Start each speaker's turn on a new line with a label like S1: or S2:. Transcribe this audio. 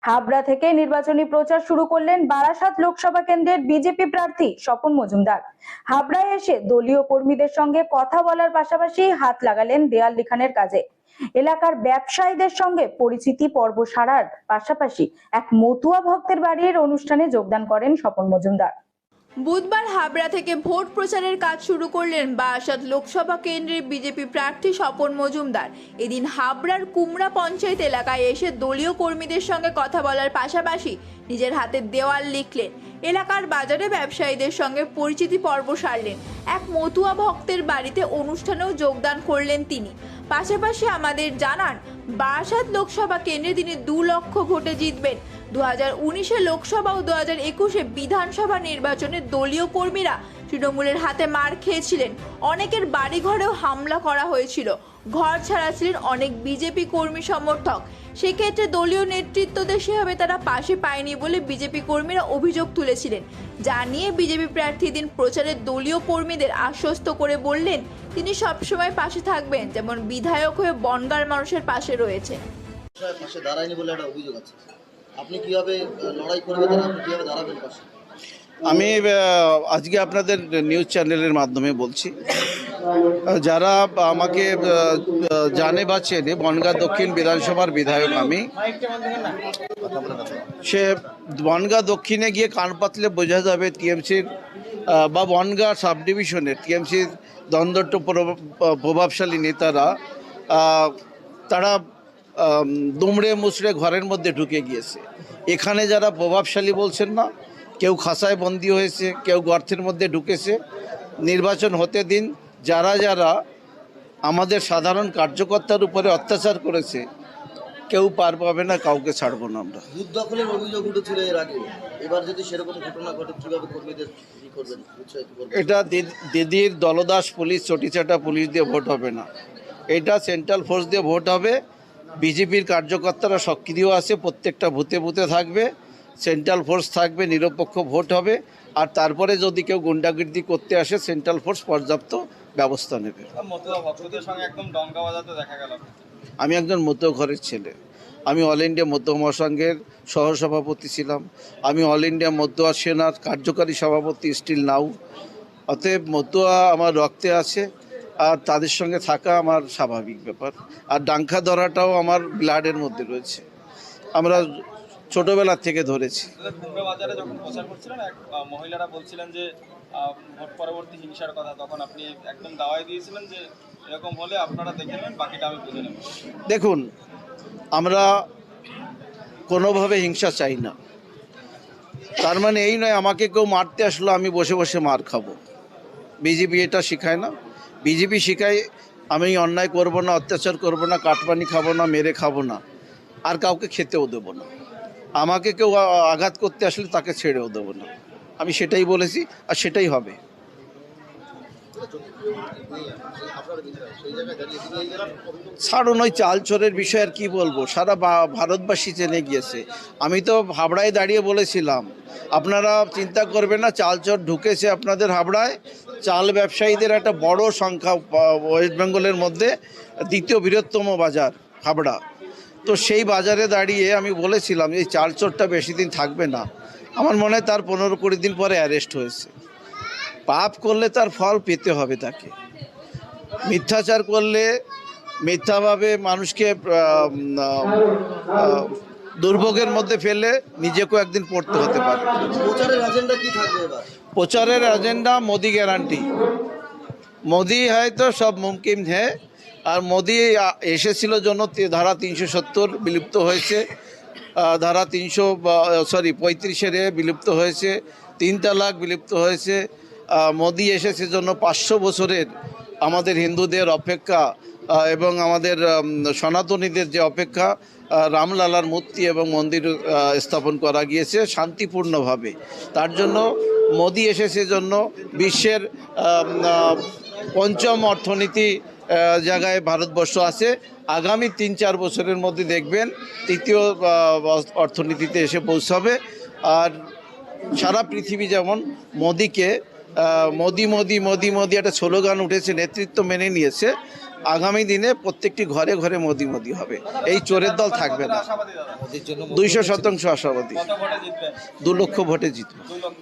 S1: হাবড়া থেকে নির্বাচনী প্রচার শুরু করলেন বারাসাত লোকসভা কেন্দ্রের বিজেপি প্রার্থী স্বপন মজুমদার। হাবড়ায় এসে দলীয় কর্মীদের সঙ্গে কথা বলার পাশাপাশি হাত লাগালেন দেয়াল লিখনের কাজে। এলাকার ব্যবসায়ীদের সঙ্গে পরিচিতি পর্ব সারার পাশাপাশি এক মতুয়া ভক্তের বাড়ির অনুষ্ঠানে যোগদান করেন স্বপন মজুমদার।
S2: বুধবার হাবড়া থেকে ভোট প্রচারের কাজ শুরু করলেন বারাসাত লোকসভা কেন্দ্রের বিজেপি প্রার্থী স্বপন মজুমদার। এদিন হাবড়ার কুমড়া পঞ্চায়েত এলাকায় এসে দলীয় কর্মীদের সঙ্গে কথা বলার পাশাপাশি নিজের হাতে দেওয়াল লিখলেন। এলাকার বাজারে ব্যবসায়ীদের সঙ্গে পরিচিতি পর্ব সারলেন। এক মতুয়া ভক্তের বাড়িতে অনুষ্ঠানেও যোগদান করলেন তিনি। পাশাপাশি আমাদের জানান, বারাসাত লোকসভা কেন্দ্রে তিনি 2 লক্ষ ভোটে জিতবেন। 2019-এ লোকসভা ও 2021-এ বিধানসভা নির্বাচনে দলীয় কর্মীরা তৃণমূলের হাতে মার খেয়েছিলেন। অনেকের বাড়িঘরেও হামলা করা হয়েছিল। ঘর ছাড়া ছিলেন অনেক বিজেপি কর্মী সমর্থক। সেক্ষেত্রে দলীয় নেতৃত্বদের সেভাবে তারা পাশে পায়নি বলে বিজেপি কর্মীরা অভিযোগ তুলেছিলেন। যা নিয়ে বিজেপি প্রার্থী দিন প্রচারে দলীয় কর্মীদের আশ্বস্ত করে বললেন তিনি সবসময় পাশে থাকবেন, যেমন বিধায়ক হয়ে বনগাঁর মানুষের পাশে রয়েছে।
S3: পাশে দাঁড়ায়নি বলে একটা অভিযোগ আছে। আপনি কিভাবে লড়াই করবেন, আপনি কিভাবে দাঁড়াবেন পাশে?
S4: আমি আজকে আপনাদের নিউজ চ্যানেলের মাধ্যমে বলছি, যারা আমাকে জানে বা চেনে, বনগাঁ দক্ষিণ বিধানসভার বিধায়ক আমি। সে বনগাঁ দক্ষিণে গিয়ে কান পাতলে বোঝা যাবে টিএমসির বা বনগাঁ সাব ডিভিশনের টিএমসির দ্বন্দ্ব প্রভাবশালী নেতারা তারা দুমড়ে মুচড়ে ঘরের মধ্যে ঢুকে গিয়েছে। এখানে যারা প্রভাবশালী বলছেন না, কেউ খাসায় বন্দী হয়েছে, কেউ গর্তের মধ্যে ঢুকেছে। নির্বাচন হতে দিন। যারা যারা আমাদের সাধারণ কার্যকর্তার উপরে অত্যাচার করেছে, কেউ পার পাবে না, কাউকে ছাড়বো না আমরা।
S3: বুথ দখলের অভিযোগ উঠেছিল এর আগে, এবার যদি সেরকম ঘটনা ঘটে কিভাবে কর্মীদের কি করবেন, উৎসাহিত করবেন?
S4: এটা দিদির দলদাস পুলিশ, চটিচাটা পুলিশ দিয়ে ভোট হবে না। এটা সেন্ট্রাল ফোর্স দিয়ে ভোট হবে। বিজেপির কার্যকর্তারা সক্রিয় আছে, প্রত্যেকটা বুথে বুথে থাকবে, সেন্ট্রাল ফোর্স থাকবে, নিরপেক্ষ ভোট হবে। আর তারপরে যদি কেউ গুন্ডাগির্দি করতে আসে, সেন্ট্রাল ফোর্স পর্যাপ্ত ব্যবস্থা নেবে। আমি একজন মতুয়া ঘরের ছেলে। আমি অল ইন্ডিয়া মতুয়া মহাসংঘের সহসভাপতি ছিলাম। আমি অল ইন্ডিয়া মতুয়া সেনার কার্যকারী সভাপতি স্টিল নাও। অতএব মতুয়া আমার রক্তে আছে, আর তাদের সঙ্গে থাকা আমার স্বাভাবিক ব্যাপার। আর ডাঙ্কা ধরাটাও আমার ব্লাডের মধ্যে রয়েছে, আমরা ছোটবেলা থেকে ধরেছি।
S5: বাজারে যখন প্রচার করছিলেন, এক মহিলারা বলছিলেন যে ভোট পরবর্তী হিংসার কথা, তখন আপনি একদম দাওয়াই দিয়েছিলেন যে এরকম হলে আপনারা দেখে নেবেন, বাকিটা আমি বুঝে নেব।
S4: দেখুন, আমরা কোনোভাবে হিংসা চাই না। তার মানে এই নয় আমাকে কেউ মারতে আসলো আমি বসে বসে মার খাবো। বিজেপি এটা শেখায় না। বিজেপি শেখায় আমি অন্যায় করব না, অত্যাচার করব না, কাটপানি খাবো না, মেরে খাবো না, আর কাউকে খেতেও দেবো না। আমাকে কেউ আঘাত করতে আসলে তাকে ছেড়েও দেবো না। আমি সেটাই বলেছি, আর সেটাই হবে। ছাড়ুন, ওই চাল চোরের বিষয়ে আর কি বলবো, সারা ভারতবাসী জেনে গিয়েছে। আমি তো হাবড়ায় দাঁড়িয়ে বলেছিলাম, আপনারা চিন্তা করবেন না, চাল চোর ঢুকেছে আপনাদের হাবড়ায়। চাল ব্যবসায়ীদের একটা বড় সংখ্যা, ওয়েস্ট বেঙ্গলের মধ্যে দ্বিতীয় বৃহত্তম বাজার হাবড়া। তো সেই বাজারে দাঁড়িয়ে আমি বলেছিলাম এই চাল চোরটা বেশি দিন থাকবে না। আমার মনে হয় তার 15-20 দিন পরে অ্যারেস্ট হয়েছে। পাপ করলে তার ফল পেতে হবে তাকে। মিথ্যাচার করলে, মিথ্যাভাবে মানুষকে দুর্ভোগের মধ্যে ফেলে নিজেকেও একদিন পড়তে হতে পারে।
S3: প্রচারের এজেন্ডা কি থাকবে এবার?
S4: প্রচারের এজেন্ডা মোদি গ্যারান্টি। মোদি হয়তো সব মুমকিন হ্যাঁ। আর মোদি এসেছিল জন্য ধারা 370 বিলুপ্ত হয়েছে, ধারা 35-এর বিলুপ্ত হয়েছে, 3 তালাক বিলুপ্ত হয়েছে। মোদি এসেছে জন্য 500 বছরের আমাদের হিন্দুদের অপেক্ষা এবং আমাদের সনাতনীদের যে অপেক্ষা, রামলালার মূর্তি এবং মন্দির স্থাপন করা গিয়েছে শান্তিপূর্ণভাবে। তার জন্য মোদি এসেছে জন্য বিশ্বের 5ম অর্থনীতি জায়গায় ভারতবর্ষ আছে। আগামী 3-4 বছরের মধ্যে দেখবেন 3য় অর্থনীতিতে এসে পৌঁছাবে। আর সারা পৃথিবী যেমন মোদিকে মোদি মোদি মোদি মোদি একটা স্লোগান উঠেছে, নেতৃত্ব মেনে নিয়েছে। আগামী দিনে প্রত্যেকটি ঘরে ঘরে মোদি মোদি হবে, এই চোরের দল থাকবে না।
S5: আশাবাদী দাদা?
S4: 200% আশাবাদী,
S5: কত ভোটে জিতবেন?
S4: 2 লক্ষ ভোটে জিতবে।
S5: 2 লক্ষ।